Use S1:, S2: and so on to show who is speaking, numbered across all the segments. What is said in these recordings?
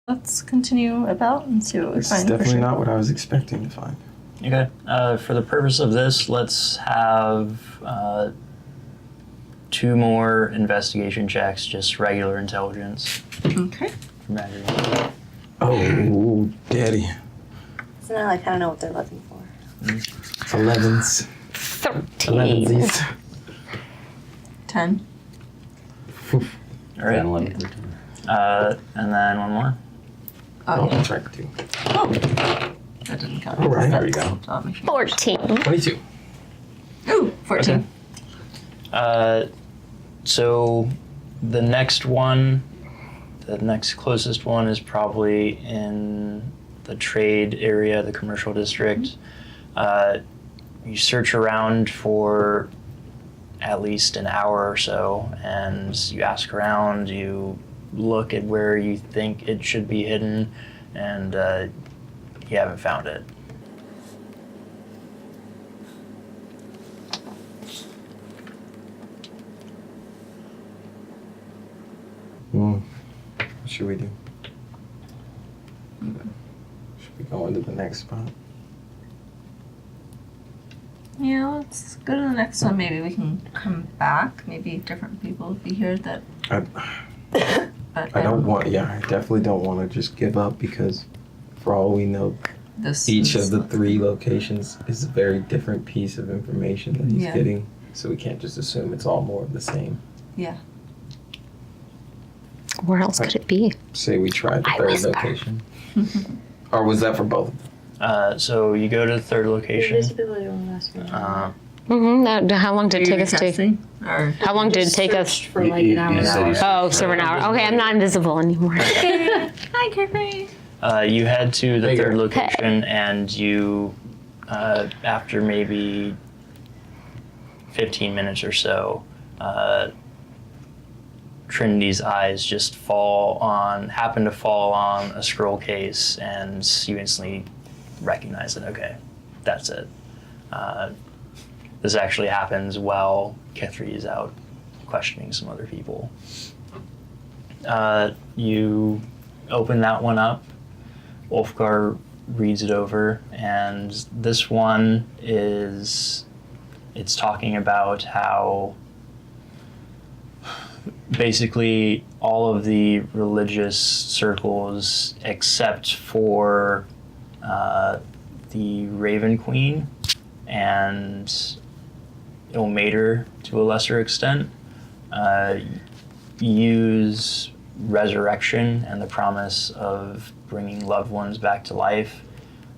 S1: Let's continue about and see what we
S2: This
S1: find.
S2: is definitely not what I was expecting to find.
S3: Okay. For the purpose of this, let's have 2 more investigation checks, just regular intelligence.
S1: Okay.
S3: From Adrian.
S2: Oh, daddy.
S4: So now I kind of know what they're looking for.
S2: It's 11s.
S5: 13.
S2: 11s.
S1: 10.
S3: All right.
S6: 10, 11, 13.
S3: And then one more.
S1: Oh, yeah.
S2: That's right, too.
S1: Oh. That didn't count.
S2: All right,
S1: That's
S2: there we go.
S5: 14.
S2: 22.
S1: Ooh, 14.
S3: Okay. So the next closest one is probably in the trade area, the commercial district. You search around for at least an hour or so, and you ask around, you look at where you think it should be hidden, and you haven't found it.
S2: What should we do? Should we go into the next spot?
S1: Yeah, let's go to the next one. Maybe we can come back. Maybe different people will be here that...
S2: I don't want, I definitely don't want to just give up because for all we know, each of the 3 locations is a very different piece of information that he's getting. So we can't just assume it's all more of the same.
S1: Yeah.
S5: Where else could it be?
S2: Say we tried the 3rd location. Or was that for both?
S3: So you go to the 3rd location.
S4: Invisibility on last one.
S5: How long did it take us to?
S1: Or
S5: How long did it take us?
S4: For like an hour.
S5: Oh, so an hour. Okay, I'm not invisible anymore.
S1: Hi, Kithri.
S3: You head to the
S2: There you
S3: 3rd
S2: go.
S3: location, and you, after maybe 15 minutes or so, Trinity's eyes just happen to fall on a scroll case, and you instantly recognize it. Okay, that's it. This actually happens while Kithri is out questioning some other people. You open that one up. Ulfgar reads it over, and this one it's talking about how basically all of the religious circles except for the Raven Queen and Ilmater to a lesser extent use resurrection and the promise of bringing loved ones back to life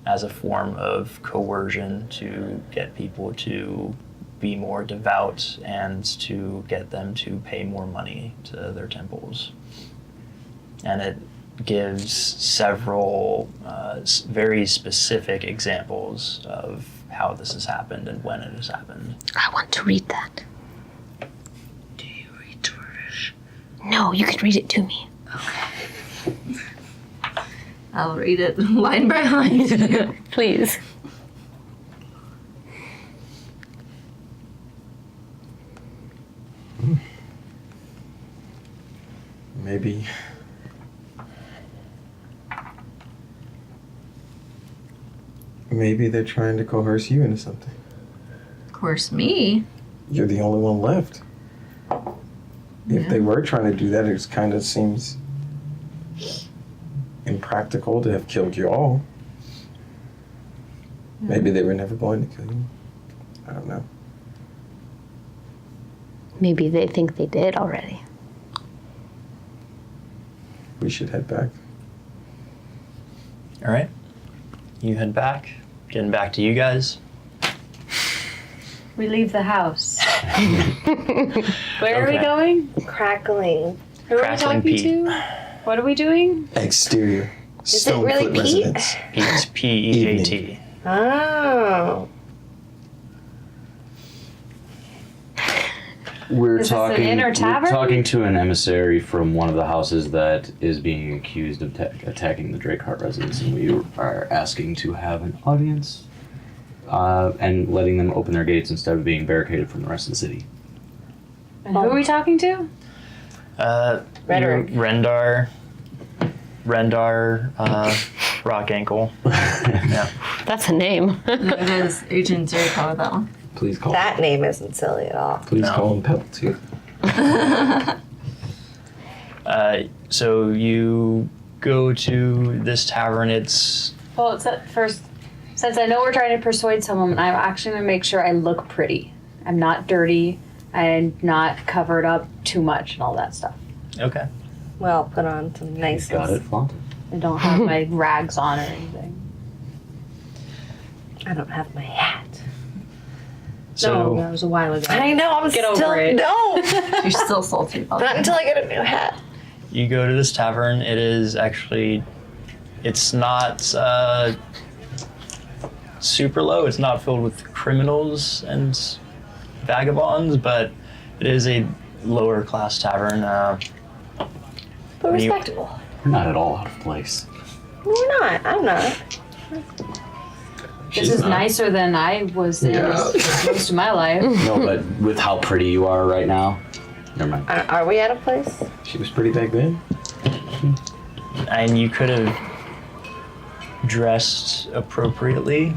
S3: as a form of coercion to get people to be more devout and to get them to pay more money to their temples. And it gives several very specific examples of how this has happened and when it has happened.
S5: I want to read that.
S1: Do you read Dwarvish?
S5: No, you can read it to me.
S1: Okay. I'll read it line by line.
S5: Please.
S2: Maybe they're trying to coerce you into something.
S1: Coerce me?
S2: You're the only one left. If
S1: Yeah.
S2: they were trying to do that, it just kind of seems impractical to have killed you all. Maybe they were never going to kill you. I don't know.
S5: Maybe they think they did already.
S2: We should head back.
S3: All right. You head back. Getting back to you guys.
S7: We leave the house. Where are we
S3: Okay.
S7: going?
S4: Crackling.
S7: Who are we
S3: Crackling
S7: talking
S3: Pete.
S7: to? What are we doing?
S2: Exterior.
S4: Is it really
S2: Stonefoot
S4: Pete?
S2: residence.
S3: Pete's P-E-A-T.
S4: Oh.
S6: We're
S7: Is this an inn or
S6: we're
S7: tavern?
S6: talking to an emissary from one of the houses that is being accused of attacking the Drakehart residence, and we are asking to have an audience and letting them open their gates instead of being barricaded from the rest of the city.
S7: And who are we talking to?
S4: Rhetoric.
S3: Rendar Rendar Rockankle. Yeah.
S5: That's a name.
S1: It is. Agent's very proud of that one.
S2: Please call
S4: That name isn't silly at all.
S2: Please
S3: No.
S2: call him Pebbletooth.
S3: So you go to this tavern. It's
S7: Well, it's at first, since I know we're trying to persuade someone, I'm actually going to make sure I look pretty. I'm not dirty. I'm not covered up too much and all that stuff.
S3: okay.
S4: Well, put on some nice.
S6: Got it, flaunted.
S7: I don't have my rags on or anything.
S4: I don't have my hat.
S3: So
S7: No, that was a while ago.
S4: I know. I'm
S7: Get
S4: still
S7: over it.
S4: no.
S1: She's still salty about
S4: Not
S1: that.
S4: until I get a new hat.
S3: you go to this tavern. It is actually, it's not super low. It's not filled with criminals and vagabonds, but it is a lower class tavern.
S4: But
S3: When you-
S4: respectable.
S6: We're not at all out of place.
S4: No, we're not. I'm not.
S7: This is nicer than I was in most of my life.
S6: No, but with how pretty you are right now, never mind.
S4: Are we at a place?
S2: She was pretty back then.
S3: And you could have dressed appropriately.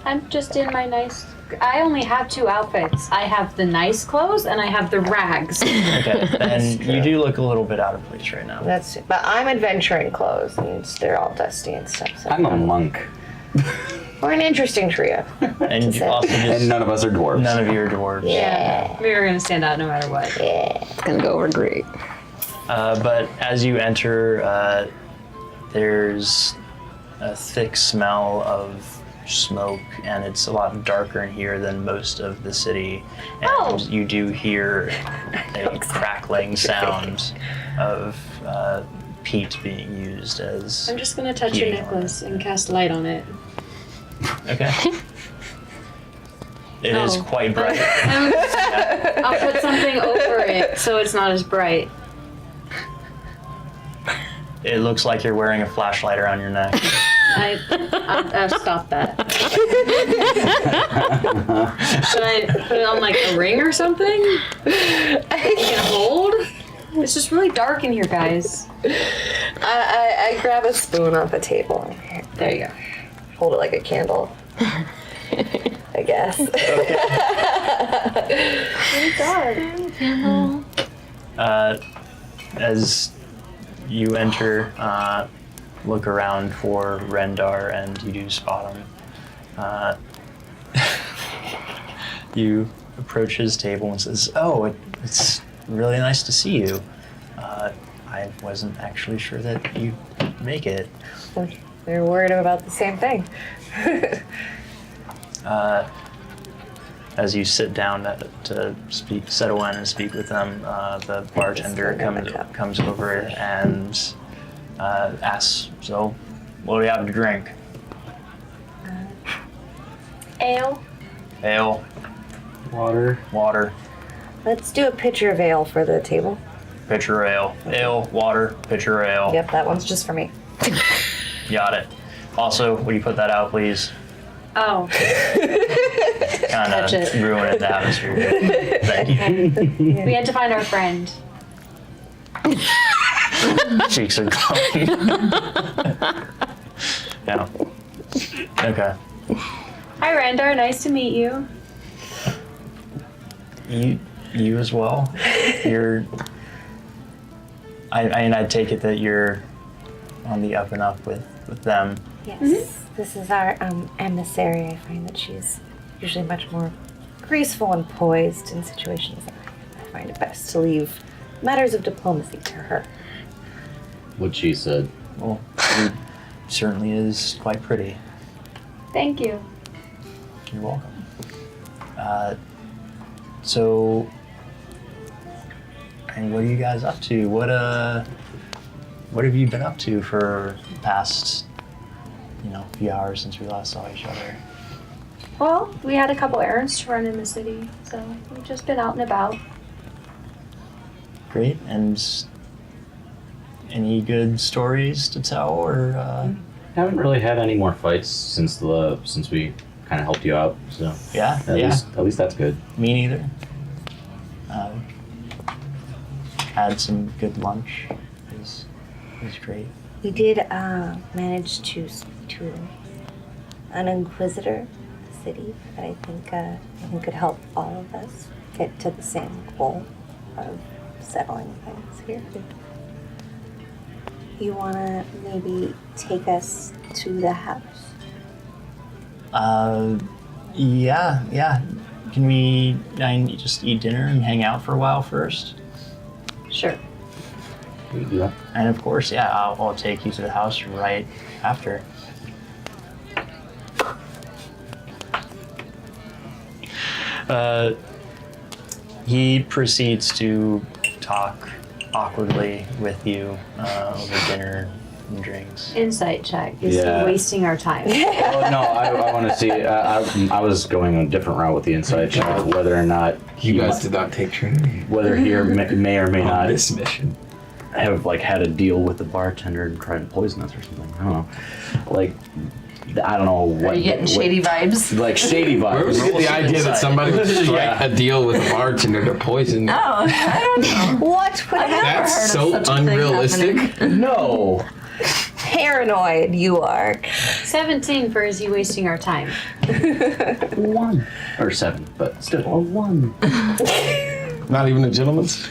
S7: I'm just in my nice. I only have 2 outfits. I have the nice clothes and I have the rags.
S3: Okay, and you do look a little bit out of place right now.
S4: But I'm adventuring clothes, and they're all dusty and stuff. So
S6: I'm a monk,
S4: we're an interesting trio.
S3: And you also
S6: and
S3: just,
S6: none of us are dwarves.
S3: none of you are dwarves.
S4: Yeah.
S7: We were going to stand out no matter what.
S5: It's gonna go over great.
S3: But as you enter, there's a thick smell of smoke, and it's a lot darker in here than most of the city. And
S7: Oh.
S3: you do hear a crackling sound of peat being used as.
S7: I'm just going to touch your
S3: heating on
S7: necklace and cast light on it.
S3: Okay. It is
S7: Oh.
S3: quite bright.
S7: I'll put something over it so it's not as bright.
S3: It looks like you're wearing a flashlight around your neck.
S7: I've stopped that. Should I put it on like a ring or something? You can hold? It's just really dark in here, guys.
S4: I grab a spoon off a table.
S7: There you go.
S4: Hold it like a candle. I guess.
S3: As you enter, look around for Rendar, and you do spot him. You approach his table and says, "Oh, it's really nice to see you. I wasn't actually sure that you'd make it."
S4: They're worried about the same thing.
S3: As you sit down to settle in and speak with them, the bartender comes over and asks, "So, what do you have to drink?"
S7: Ale.
S3: Ale,
S6: Water.
S3: water,
S4: Let's do a pitcher of ale for the table.
S3: pitcher of ale. Ale, water, pitcher of ale.
S4: Yep, that one's just for me.
S3: Got it. Also, will you put that out, please?
S7: Oh.
S3: Kind of
S7: Touch it.
S3: ruining the atmosphere. Thank you.
S7: We had to find our friend.
S3: Cheeks are glowing. Yeah. Okay.
S7: Hi, Rendar. Nice to meet you.
S3: You as well. You're. I take it that you're on the up and up with them.
S4: Yes. This is our emissary. I find that she's usually much more graceful and poised in situations that I find it best to leave matters of diplomacy to her.
S6: What she said.
S3: Well, she certainly is quite pretty.
S7: Thank you.
S3: You're welcome. So, and what are you guys up to? What have you been up to for the past, few hours since we last saw each other?
S7: Well, we had a couple errands to run in the city, so we've just been out and about.
S3: Great. And any good stories to tell, or?
S6: Haven't really had any more fights since we kind of helped you out. So
S3: Yeah.
S6: at least that's good.
S3: Me neither. Had some good lunch. It was He's great.
S4: We did manage to speak to an inquisitor in the city that I think could help all of us get to the same goal of settling things here. You wanna maybe take us to the house?
S3: Yeah. Can we just eat dinner and hang out for a while first?
S7: Sure.
S6: We can do that.
S3: And of course, yeah, I'll take you to the house right after. He proceeds to talk awkwardly with you over dinner and drinks.
S7: Insight check. Is
S6: Yeah.
S7: he wasting our time?
S6: Well, no, I want to see. I was going a different route with the inside check, whether or not
S2: You guys did not take Trinity
S6: whether he may or may
S2: on
S6: not
S2: this mission.
S6: have like had a deal with the bartender and tried to poison us or something. I don't know. Like, I don't know what.
S1: Are you getting shady vibes?
S6: Like shady vibes.
S2: Where was the idea that somebody would strike
S6: Yeah.
S2: a deal with a bartender to poison?
S1: Oh, I don't know.
S4: What would
S1: I've never
S2: That's
S1: heard of
S2: so
S1: such a thing
S2: unrealistic.
S1: happening.
S6: No.
S4: paranoid you are?
S7: 17 for is he wasting our time?
S6: 1 or 7, but still a 1.
S2: Not even a gentleman's?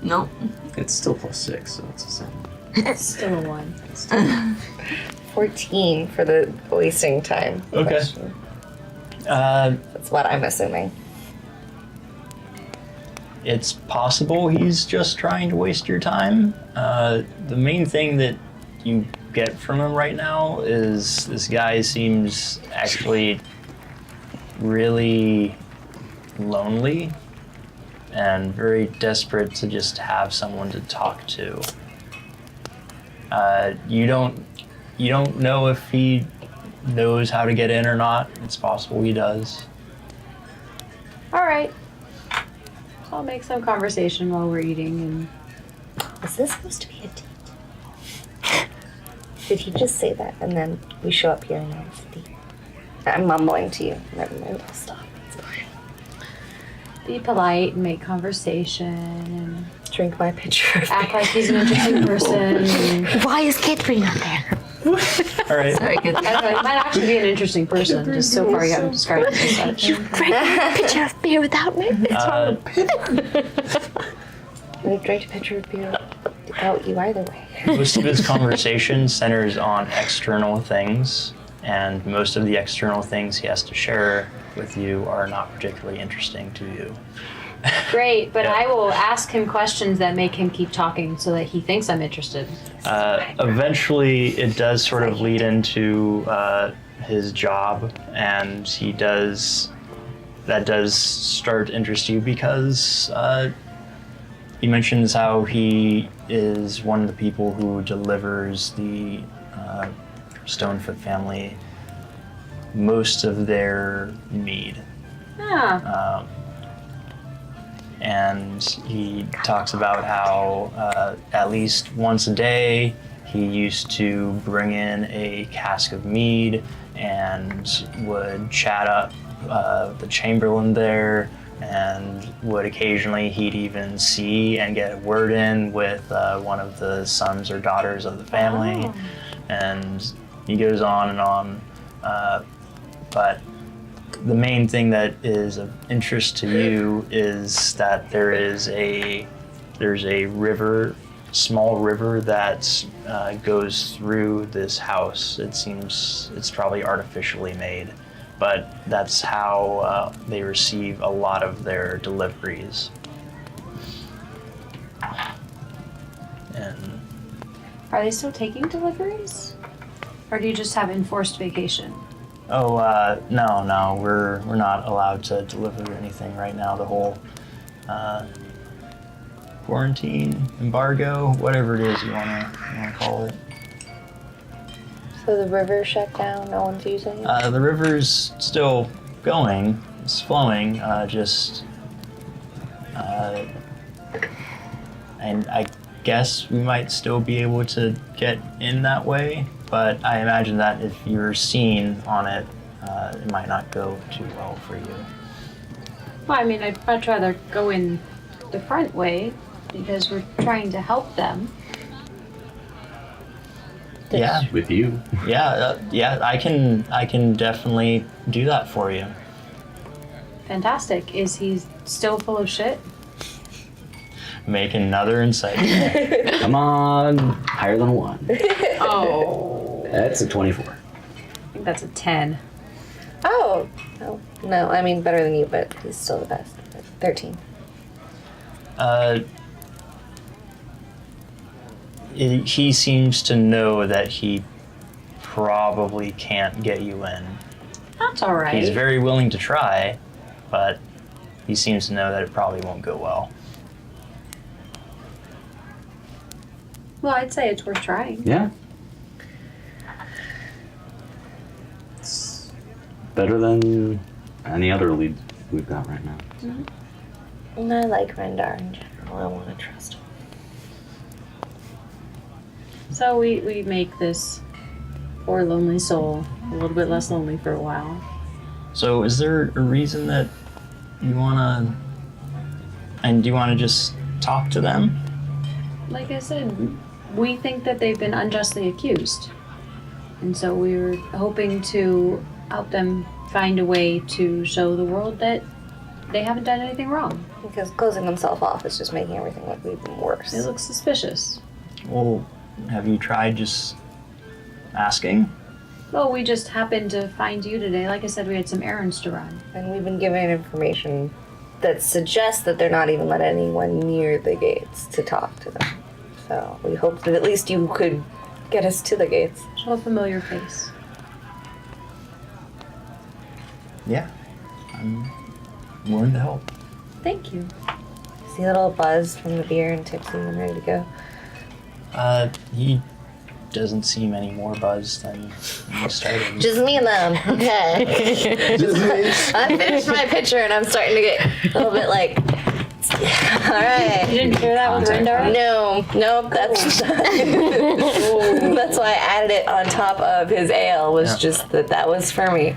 S1: Nope.
S6: It's still +6, so it's a 7.
S7: It's still a 1.
S4: 14 for the wasting time.
S3: Okay.
S4: question. That's what I'm assuming.
S3: It's possible he's just trying to waste your time. The main thing that you get from him right now is this guy seems actually really lonely and very desperate to just have someone to talk to. You don't know if he knows how to get in or not. It's possible he does.
S7: All right. So I'll make some conversation while we're eating and
S4: Is this supposed to be a date? Did he just say that and then we show up here and now it's a date? I'm mumbling to you. Never mind, I'll stop. It's fine.
S7: be polite and make conversation and
S4: Drink my pitcher of
S7: act like he's an interesting person. And,
S4: Why is Kithri not there?
S3: All right.
S1: Sorry, good.
S7: I don't know, he might actually be an interesting person. Just so far you haven't described him as such.
S4: Drank a pitcher of beer without me.
S3: Uh,
S4: I would have drank a pitcher of beer without you either way.
S3: Most of his conversation centers on external things, and most of the external things he has to share with you are not particularly interesting to you.
S7: Great, but
S3: Yeah.
S7: I will ask him questions that make him keep talking so that he thinks I'm interested.
S3: Eventually, it does sort of lead into his job, and that does start to interest you because he mentions how he is one of the people who delivers the Stonefoot family most of their mead.
S7: Ah,
S3: And he talks about how at least once a day he used to bring in a cask of mead and would chat up the chamberlain there, and would occasionally he'd even see and get a word in with one of the sons or daughters of the family.
S7: Oh.
S3: And he goes on and on. But the main thing that is of interest to you is that there's a river, small river that goes through this house. It seems it's probably artificially made, but that's how they receive a lot of their deliveries. And
S7: are they still taking deliveries? Or do you just have enforced vacation?
S3: no, we're not allowed to deliver anything right now. The whole quarantine, embargo, whatever it is you wanna call it.
S4: So the river shut down, no one's using it?
S3: The river's still going, it's flowing, and I guess we might still be able to get in that way, but I imagine that if you're seen on it, it might not go too well for you.
S7: Well, I mean, I'd much rather go in the front way because we're trying to help them.
S3: Yeah.
S6: with you.
S3: Yeah, I can definitely do that for you.
S7: Fantastic. Is he still full of shit?
S3: Make another insight.
S6: Come on, higher than a 1.
S7: Oh.
S6: That's a 24.
S7: I think that's a 10.
S4: Oh. No, I mean better than you, but he's still the best. 13.
S3: He seems to know that he probably can't get you in.
S7: That's all right.
S3: He's very willing to try, but he seems to know that it probably won't go well.
S7: Well, I'd say it's worth trying.
S6: Yeah. It's better than any other lead we've got right now.
S4: And I like Rendar in general. I want to trust him.
S7: So we make this poor lonely soul a little bit less lonely for a while.
S3: So is there a reason that you wanna... And do you wanna just talk to them?
S7: Like I said, we think that they've been unjustly accused. And so we were hoping to help them find a way to show the world that they haven't done anything wrong.
S4: Because closing themselves off is just making everything look even worse.
S7: It looks suspicious.
S3: Well, have you tried just asking?
S7: Well, we just happened to find you today. Like I said, we had some errands to run.
S4: And we've been given information that suggests that they're not even letting anyone near the gates to talk to them. So we hope that at least you could get us to the gates.
S7: Show a familiar face.
S3: Yeah. I'm willing to help.
S7: Thank you.
S4: See a little buzz from the beer and tipsy and ready to go.
S3: He doesn't seem any more buzzed than when we started.
S4: Just me then. Okay. I finished my picture and I'm starting to get a little bit like, all right.
S7: You didn't hear that with Rendar?
S4: Nope, that's that's why I added it on top of his ale, was just that was for me.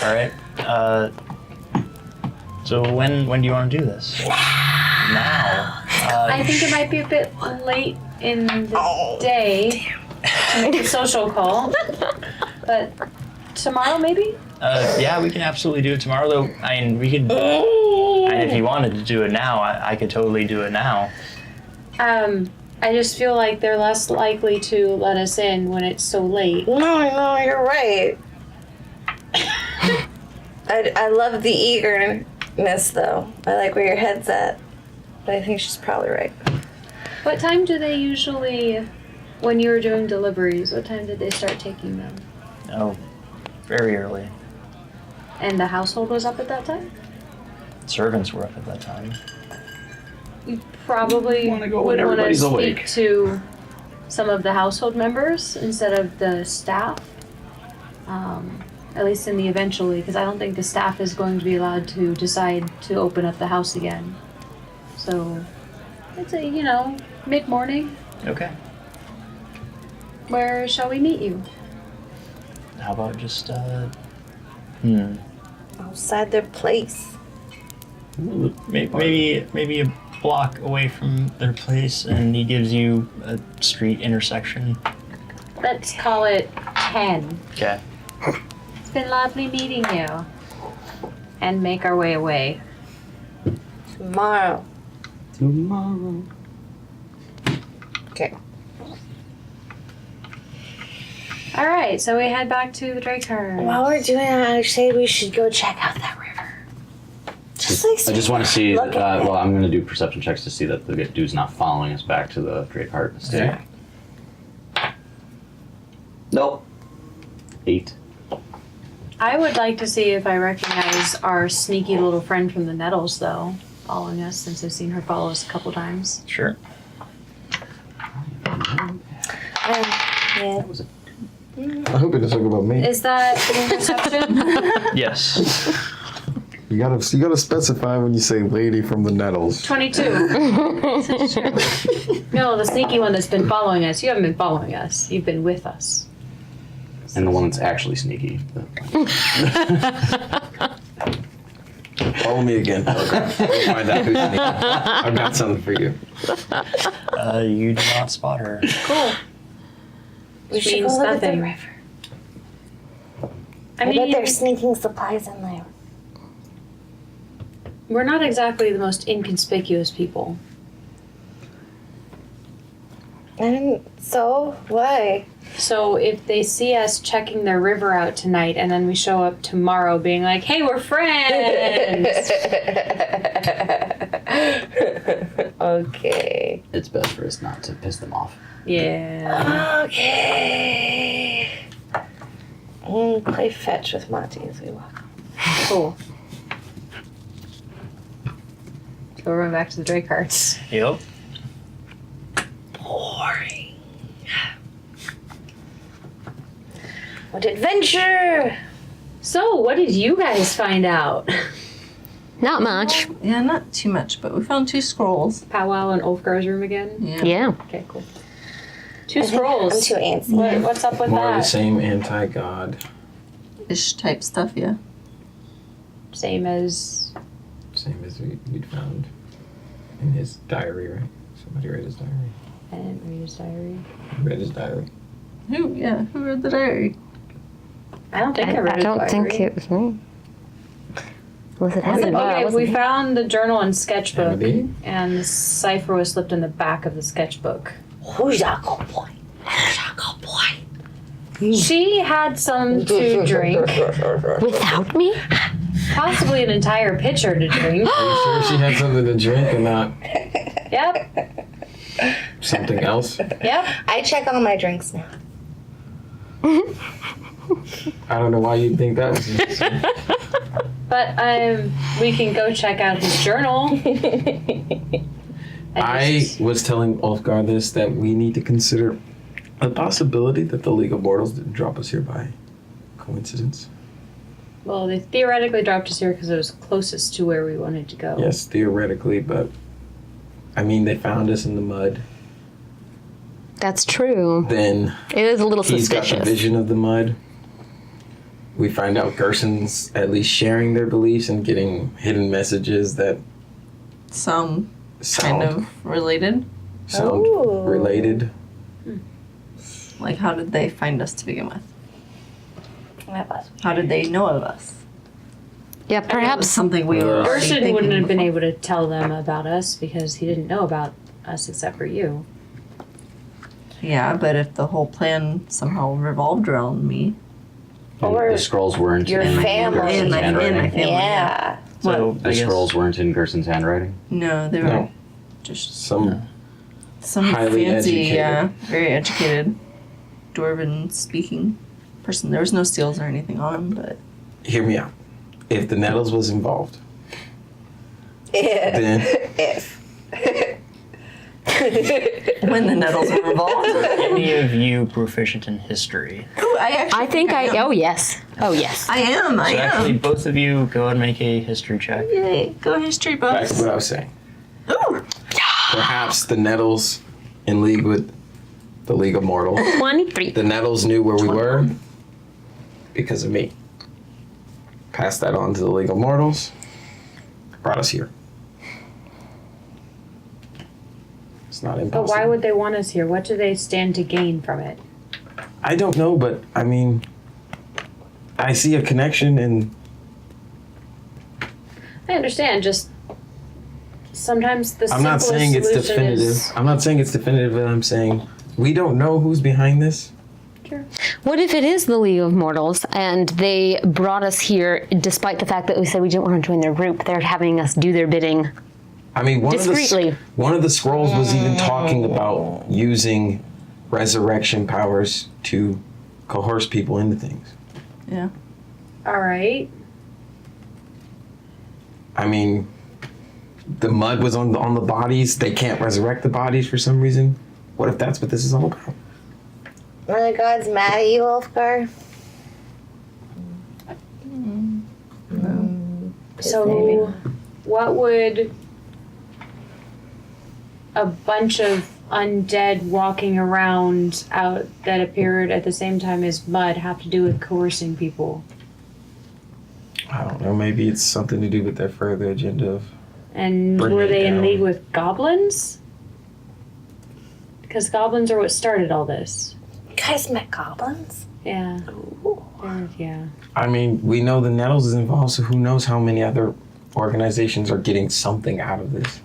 S3: All right. So when do you want to do this? Now.
S7: I think it might be a bit late in the day to make a social call. But tomorrow, maybe?
S3: Yeah, we can absolutely do it tomorrow, though. I mean, we could... And if you wanted to do it now, I could totally do it now.
S7: I just feel like they're less likely to let us in when it's so late.
S4: No, you're right. I love the eagerness, though. I like where your head's at. But I think she's probably right.
S7: What time do they usually, when you were doing deliveries, what time did they start taking them?
S3: Oh, very early.
S7: And the household was up at that time?
S3: Servants were up at that time.
S7: You probably
S6: Wanna go
S7: would
S6: when
S7: want to
S6: everybody's
S7: speak
S6: awake.
S7: to some of the household members instead of the staff. At least in the eventually, because I don't think the staff is going to be allowed to decide to open up the house again. So, I'd say, mid-morning.
S3: Okay.
S7: Where shall we meet you?
S3: How about just,
S4: Outside their place.
S3: maybe a block away from their place, and he gives you a street intersection.
S7: Let's call it 10.
S3: Okay.
S7: It's been lovely meeting you. And make our way away.
S4: Tomorrow. Okay.
S7: All right, so we head back to the Drakeheart.
S4: While we're doing that, I say we should go check out that river.
S6: I just want to see.
S4: Look at it.
S6: Well, I'm going to do perception checks to see that the dude's not following us back to the Drakeheart estate. Nope. 8.
S7: I would like to see if I recognize our sneaky little friend from the Nettles, though, following us, since I've seen her follow us a couple times.
S3: Sure.
S4: Yeah.
S6: That was a
S2: I hope it doesn't talk about me.
S7: Is that perception?
S3: Yes.
S2: You gotta specify when you say lady from the Nettles.
S7: 22. No, the sneaky one that's been following us. You haven't been following us. You've been with us.
S6: And the one that's actually sneaky.
S2: Follow me again. Velgrath. We'll find out who's sneaking. I've got something for you.
S3: You do not spot her.
S7: Cool.
S4: We should
S7: means
S4: go look at the
S7: nothing.
S4: river.
S7: I
S4: I bet
S7: mean,
S4: they're sneaking supplies in there.
S7: we're not exactly the most inconspicuous people.
S4: And so, why?
S7: So if they see us checking their river out tonight and then we show up tomorrow being like, hey, we're friends.
S4: Okay.
S6: It's best for us not to piss them off.
S7: Yeah.
S4: Okay. We'll play fetch with Monty as we walk.
S7: Cool. So we're going back to the Drake carts.
S3: Yep.
S4: Boring. What adventure!
S7: So what did you guys find out?
S5: Not much.
S1: Yeah, not too much, but we found 2 scrolls.
S7: Powwow in Ulfgar's room again?
S5: Yeah.
S7: Okay, cool. 2 scrolls.
S4: I'm too antsy.
S7: What's up with
S2: More of the
S7: that?
S2: same anti-god.
S1: Ish type stuff, yeah.
S7: Same as...
S2: Same as we'd found in his diary, right? Somebody read his diary.
S7: I didn't read his diary.
S2: Read his diary.
S1: Who read the diary?
S7: I don't think I read
S5: I
S7: his
S5: don't
S7: diary.
S5: think it was me. Was it happening?
S7: Okay, we found the journal and sketchbook,
S2: Amadine?
S7: and the cipher was slipped in the back of the sketchbook.
S4: Who's that good boy? Who's that good boy?
S7: She had some to drink,
S5: Without me?
S7: possibly an entire pitcher to drink.
S2: Are you sure she had something to drink and not
S7: Yep,
S2: something else?
S7: yep.
S4: I check all my drinks now.
S2: I don't know why you'd think that was necessary.
S7: But we can go check out his journal.
S2: I was telling Ulfgar this, that we need to consider a possibility that the League of Mortals didn't drop us here by coincidence.
S7: Well, they theoretically dropped us here because it was closest to where we wanted to go.
S2: Yes, theoretically, but I mean, they found us in the mud.
S5: That's true.
S2: Then
S5: It is a little
S2: he's got the
S5: suspicious.
S2: vision of the mud. We find out Gerson's at least sharing their beliefs and getting hidden messages that
S1: Some
S2: sound,
S1: kind of related.
S4: Ooh.
S2: related.
S1: Like, how did they find us to begin with?
S4: That was
S1: How did they know of us?
S5: Yeah,
S1: It was
S5: perhaps.
S1: something we were already
S7: Gerson
S1: thinking
S7: wouldn't have been
S1: before.
S7: able to tell them about us because he didn't know about us except for you.
S1: Yeah, but if the whole plan somehow revolved around me.
S6: And
S4: Or
S6: the scrolls weren't
S4: your
S6: in
S4: family.
S6: Gerson's
S1: And my
S6: handwriting.
S1: family.
S4: yeah.
S3: So
S6: The
S3: I guess
S6: scrolls weren't in Gerson's handwriting.
S1: No, they were
S2: No.
S1: just
S2: Some
S1: some
S2: Highly
S1: fancy,
S2: educated.
S1: yeah, very educated, dwarven speaking person. There was no seals or anything on them, but
S2: hear me out. If the Nettles was involved, then
S4: If.
S1: when the nettles were involved.
S3: any of you proficient in history.
S1: Ooh,
S5: I think I. Oh, yes. Oh, yes.
S1: I am.
S3: So actually, both of you go and make a history check.
S1: Yay! Go history
S2: back
S1: buffs.
S2: to what I was saying.
S1: Ooh,
S2: Perhaps the Nettles in league with the League of Mortals.
S5: 23.
S2: The Nettles knew where we were because of me. Passed that on to the League of Mortals. Brought us here. It's not impossible.
S7: But why would they want us here? What do they stand to gain from it?
S2: I don't know, but I mean, I see a connection in.
S7: I understand, just sometimes the
S2: I'm not
S7: simplest
S2: saying it's
S7: solution
S2: definitive.
S7: is-
S2: I'm not saying it's definitive, but I'm saying we don't know who's behind this.
S5: What if it is the League of Mortals and they brought us here despite the fact that we said we didn't want to join their group? They're having us do their bidding.
S2: I mean,
S5: Discreetly.
S2: one of the scrolls was even talking about using resurrection powers to coerce people into things.
S1: yeah.
S7: All right.
S2: I mean, the mud was on the bodies. They can't resurrect the bodies for some reason. What if that's what this is all about?
S4: Are the gods mad at you, Ulfgar?
S7: So, what would a bunch of undead walking around out that appeared at the same time as mud have to do with coercing people?
S2: I don't know. Maybe it's something to do with their further agenda of.
S7: And
S2: Bring
S7: were
S2: it
S7: they in
S2: down.
S7: league with goblins? Because goblins are what started all this.
S4: You guys met goblins?
S7: Yeah.
S4: Ooh.
S7: Yeah.
S2: I mean, we know the Nettles is involved, so who knows how many other organizations are getting something out of this.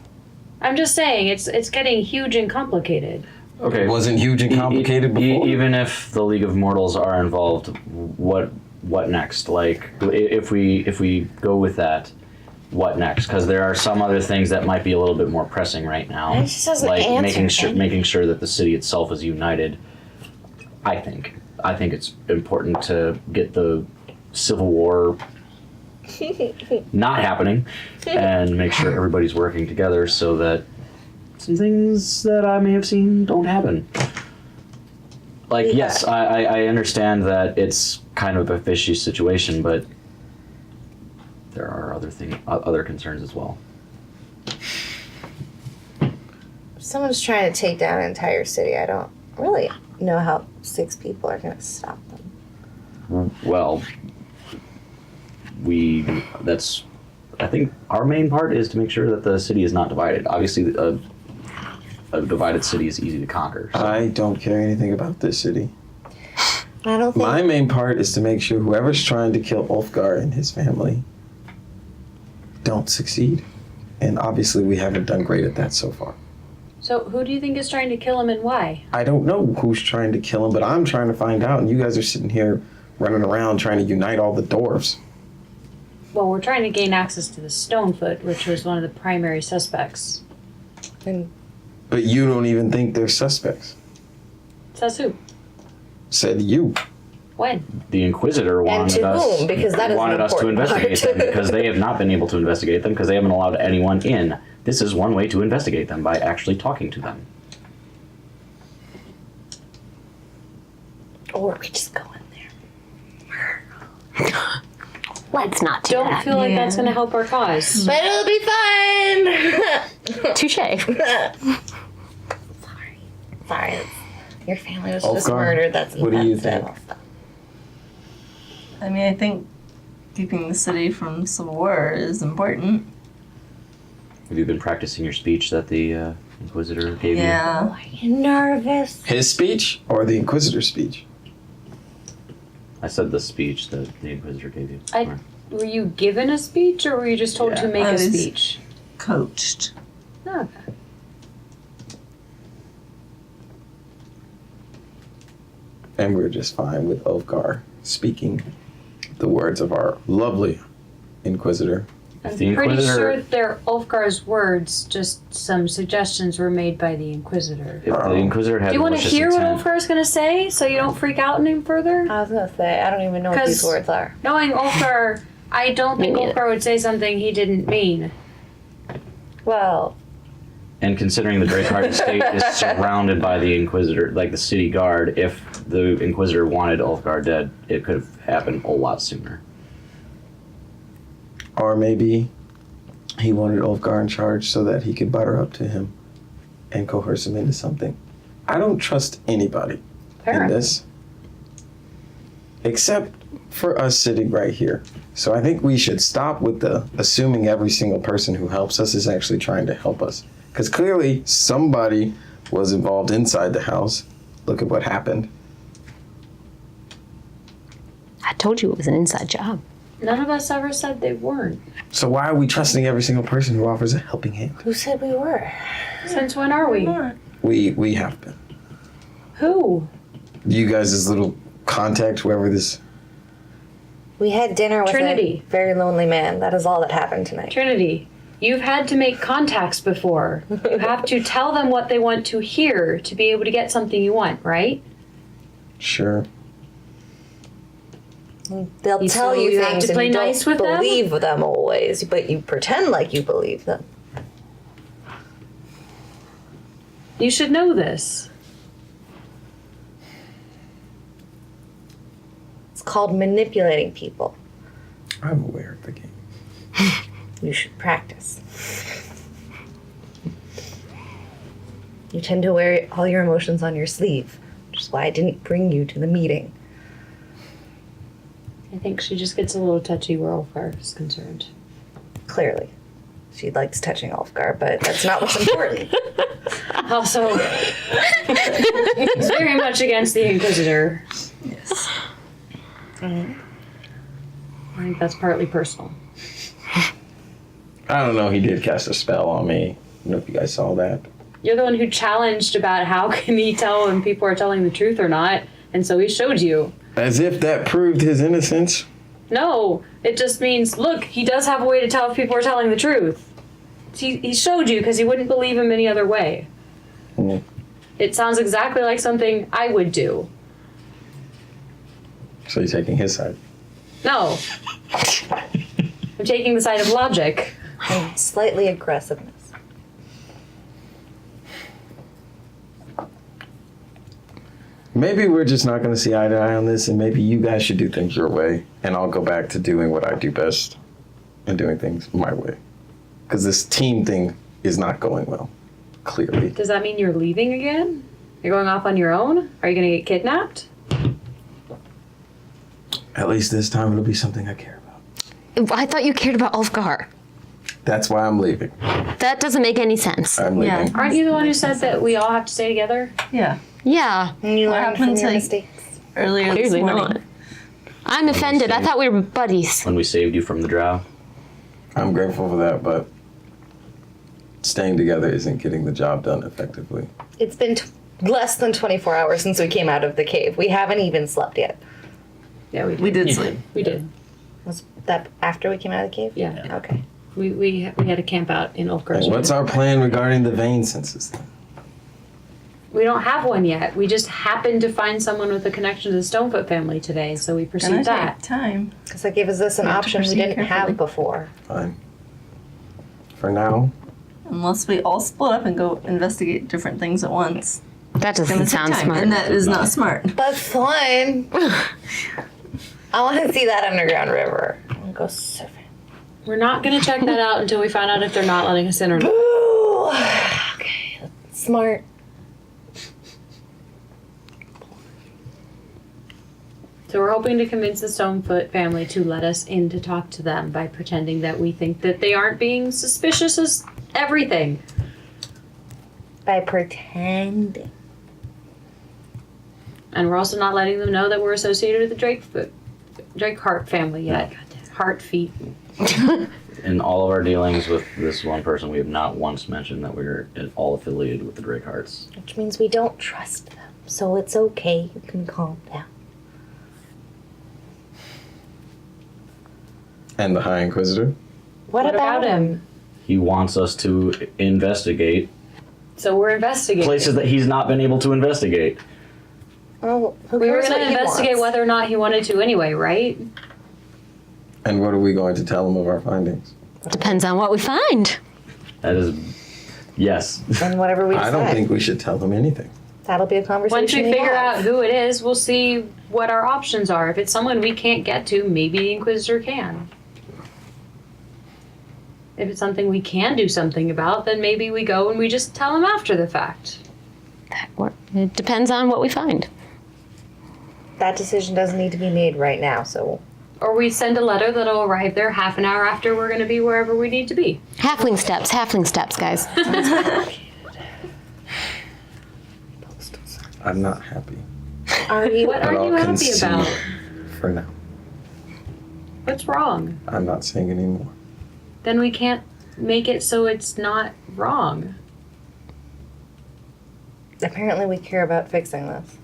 S7: I'm just saying, it's getting huge and complicated.
S6: Okay.
S2: It wasn't huge and complicated before.
S6: Even if the League of Mortals are involved, what next? Like, if we go with that, what next? Because there are some other things that might be a little bit more pressing right now.
S4: It just doesn't
S6: like
S4: answer
S6: making sure that the city itself is united. I think it's important to get the Civil War not happening and make sure everybody's working together so that some things that I may have seen don't happen. Like,
S4: Yeah.
S6: yes, I understand that it's kind of a fishy situation, but there are other concerns as well.
S4: If someone's trying to take down an entire city, I don't really know how 6 people are going to stop them.
S6: Well, I think our main part is to make sure that the city is not divided. Obviously, a divided city is easy to conquer. So.
S2: I don't care anything about this city.
S4: I don't think.
S2: My main part is to make sure whoever's trying to kill Ulfgar and his family don't succeed. And obviously we haven't done great at that so far.
S7: So who do you think is trying to kill him and why?
S2: I don't know who's trying to kill him, but I'm trying to find out, and you guys are sitting here running around trying to unite all the dwarves.
S7: Well, we're trying to gain access to the Stonefoot, which was one of the primary suspects.
S4: And
S2: But you don't even think they're suspects.
S7: Says who?
S2: Said you.
S7: When?
S6: The Inquisitor wanted
S4: to
S6: us
S4: whom? Because that is an
S6: wanted us to
S4: important
S6: investigate
S4: part.
S6: them because they have not been able to investigate them because they haven't allowed anyone in. This is one way to investigate them, by actually talking to them.
S4: or we just go in there.
S5: Let's not do
S7: Don't
S5: that.
S7: feel like that's going to help our cause.
S4: But it'll be fun.
S5: Touche.
S4: Sorry. Your family was just
S2: Ulfgar,
S4: murdered. That's
S2: what do you
S4: offensive.
S2: think?
S1: I mean, I think keeping the city from civil war is important.
S6: Have you been practicing your speech that the Inquisitor gave you?
S1: Yeah.
S4: Are you nervous?
S2: His speech or the Inquisitor's speech?
S6: I said the speech that the Inquisitor gave you.
S7: Were you given a speech or were you just told
S6: Yeah.
S7: to make
S1: I
S7: a
S1: was-
S7: speech?
S1: Coached.
S7: Oh, okay.
S2: And we're just fine with Ulfgar speaking the words of our lovely Inquisitor.
S7: I'm
S6: the
S7: pretty
S6: Inquisitor-
S7: sure they're Ulfgar's words, just some suggestions were made by the Inquisitor.
S6: If the Inquisitor had
S7: Do you want to
S6: malicious
S7: hear
S6: intent,
S7: what Ulfgar's going to say so you don't freak out any further?
S4: I was gonna say I don't even know what
S7: 'Cause-
S4: these words are.
S7: Knowing Ulfgar, I don't think
S5: Me neither.
S7: Ulfgar would say something he didn't mean.
S4: Well,
S6: and considering the Drakeheart estate is surrounded by the Inquisitor, like the city guard, if the Inquisitor wanted Ulfgar dead, it could have happened a lot sooner.
S2: Or maybe he wanted Ulfgar in charge so that he could butter up to him and coerce him into something. I don't trust anybody
S7: Fair
S2: in
S7: enough.
S2: this. Except for us sitting right here. So I think we should stop with the assuming every single person who helps us is actually trying to help us. Because clearly somebody was involved inside the house. Look at what happened.
S5: I told you it was an inside job.
S7: None of us ever said they weren't.
S2: So why are we trusting every single person who offers a helping hand?
S4: who said we were?
S7: Since when are we?
S2: We have been.
S7: Who?
S2: You guys' little contact, whoever this.
S4: We had dinner with
S7: Trinity.
S4: a very lonely man. That is all that happened tonight.
S7: Trinity, you've had to make contacts before. You have to tell them what they want to hear to be able to get something you want, right?
S2: Sure.
S4: They'll
S7: You-
S4: tell
S7: so
S4: you
S7: you have
S4: things
S7: to play
S4: and you
S7: nice
S4: don't
S7: with them?
S4: believe them always, but you pretend like you believe them.
S7: You should know this.
S4: It's called manipulating people.
S2: I'm aware of the game.
S4: You should practice. You tend to wear all your emotions on your sleeve, which is why I didn't bring you to the meeting.
S7: I think she just gets a little touchy where Ulfgar is concerned.
S4: Clearly. She likes touching Ulfgar, but that's not what's important.
S7: Also, he's very much against the Inquisitor.
S1: Yes.
S7: I think that's partly personal.
S2: I don't know. He did cast a spell on me. I don't know if you guys saw that.
S7: You're the one who challenged about how can he tell when people are telling the truth or not, and so he showed you.
S2: As if that proved his innocence.
S7: No, it just means, look, he does have a way to tell if people are telling the truth. He showed you because he wouldn't believe him any other way.
S2: Mm.
S7: It sounds exactly like something I would do.
S2: So you're taking his side.
S7: No. I'm taking the side of logic.
S4: And slightly aggressiveness.
S2: Maybe we're just not going to see eye to eye on this, and maybe you guys should do things your way, and I'll go back to doing what I do best and doing things my way. Because this team thing is not going well, clearly.
S7: Does that mean you're leaving again? You're going off on your own? Are you going to get kidnapped?
S2: At least this time it'll be something I care about.
S5: I thought you cared about Ulfgar.
S2: That's why I'm leaving.
S5: That doesn't make any sense.
S2: I'm leaving.
S1: Yeah.
S7: Aren't you the one who said that we all have to stay together?
S1: Yeah.
S5: Yeah,
S4: And you
S1: What
S4: learned from
S1: happened
S4: your
S1: to-
S4: mistakes.
S1: Earlier this
S5: clearly
S1: morning.
S5: not. I'm offended. I thought we were buddies.
S6: When we saved you from the drow.
S2: I'm grateful for that, but staying together isn't getting the job done effectively.
S4: It's been less than 24 hours since we came out of the cave. We haven't even slept yet.
S7: Yeah,
S1: We did sleep.
S7: We did.
S4: Was that after we came out of the cave?
S7: Yeah.
S4: Okay.
S7: We had to camp out in Ulfgar's
S2: And what's our plan regarding the vein census then?
S7: We don't have one yet. We just happened to find someone with a connection to the Stonefoot family today, so we
S1: Gonna
S7: pursued
S1: take
S7: that.
S1: time.
S4: Because that gave us an
S1: We have to
S4: option we
S1: proceed
S4: didn't
S1: carefully.
S4: have before.
S2: Fine. For now,
S1: Unless we all split up and go investigate different things at once.
S5: That
S1: It's gonna
S5: doesn't
S1: take
S5: sound
S1: time,
S5: smart.
S1: and that is not smart.
S4: But fun! I want to see that underground river. I want to go surfing.
S7: We're not going to check that out until we find out if they're not letting us in or not.
S4: Ooh! Okay, that's smart.
S7: So we're hoping to convince the Stonefoot family to let us in to talk to them by pretending that we think that they aren't being suspicious as everything.
S4: By pretending.
S7: And we're also not letting them know that we're associated with the Drakehart family yet. Heart, feet.
S6: In all of our dealings with this one person, we have not once mentioned that we're at all affiliated with the Drakehearts.
S4: Which means we don't trust them. So it's okay. You can calm down.
S2: and the High Inquisitor.
S4: What about him?
S6: He wants us to investigate
S7: So we're investigating.
S6: places that he's not been able to investigate.
S4: Oh, who
S7: We were
S4: cares
S7: going
S4: what
S7: to
S4: he
S7: investigate
S4: wants?
S7: whether or not he wanted to anyway, right?
S2: And what are we going to tell him of our findings?
S5: Depends on what we find.
S6: That is, yes.
S4: And whatever we decide.
S2: I don't think we should tell them anything.
S4: That'll be a conversation.
S7: Once we figure
S4: have.
S7: out who it is, we'll see what our options are. If it's someone we can't get to, maybe the Inquisitor can. If it's something we can do something about, then maybe we go and we just tell him after the fact.
S5: It depends on what we find.
S4: That decision doesn't need to be made right now, so
S7: Or we send a letter that'll arrive there half an hour after we're going to be wherever we need to be.
S5: Halfling steps, guys.
S2: I'm not happy.
S4: are you?
S7: What are
S2: But
S7: you
S2: I'll
S7: happy
S2: concede
S7: about?
S2: for now.
S7: What's wrong?
S2: I'm not saying anymore.
S7: Then we can't make it so it's not wrong.
S4: Apparently, we care about fixing this.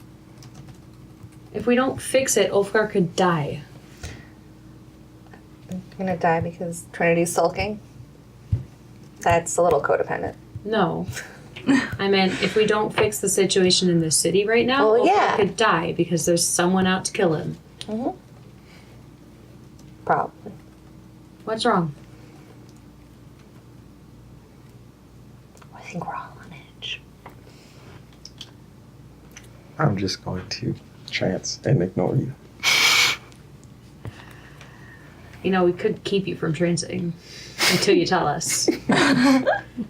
S7: If we don't fix it, Ulfgar could die.
S4: I'm gonna die because Trinity's sulking. That's a little codependent.
S7: No. I meant if we don't fix the situation in the city right now,
S4: Well,
S7: Ulfgar
S4: yeah.
S7: could die because there's someone out to kill him.
S4: Mm-hmm. Probably.
S7: What's wrong?
S4: I think we're all on edge.
S2: I'm just going to trance and ignore you.
S7: You know, we could keep you from trancing until you tell us.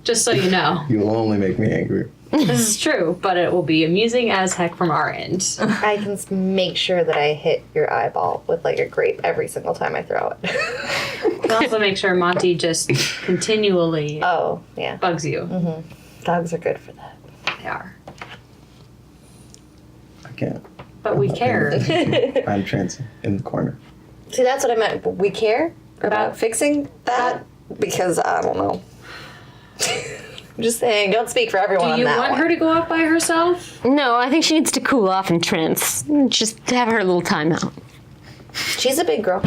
S7: Just so you know.
S2: You'll only make me angry.
S8: This is true, but it will be amusing as heck from our end.
S4: I can make sure that I hit your eyeball with like a grape every single time I throw it.
S8: You can also make sure Monty just continually
S4: Oh, yeah.
S8: bugs you.
S4: Dogs are good for that.
S8: They are.
S2: I can't.
S8: But we care.
S2: I'm trancing in the corner.
S4: See, that's what I meant. We care about fixing that because I don't know. I'm just saying, don't speak for everyone
S8: Do
S4: on
S8: you
S4: that
S8: want
S4: one.
S8: her to go off by herself?
S5: No, I think she needs to cool off and trance. Just have her a little time out.
S4: She's a big girl.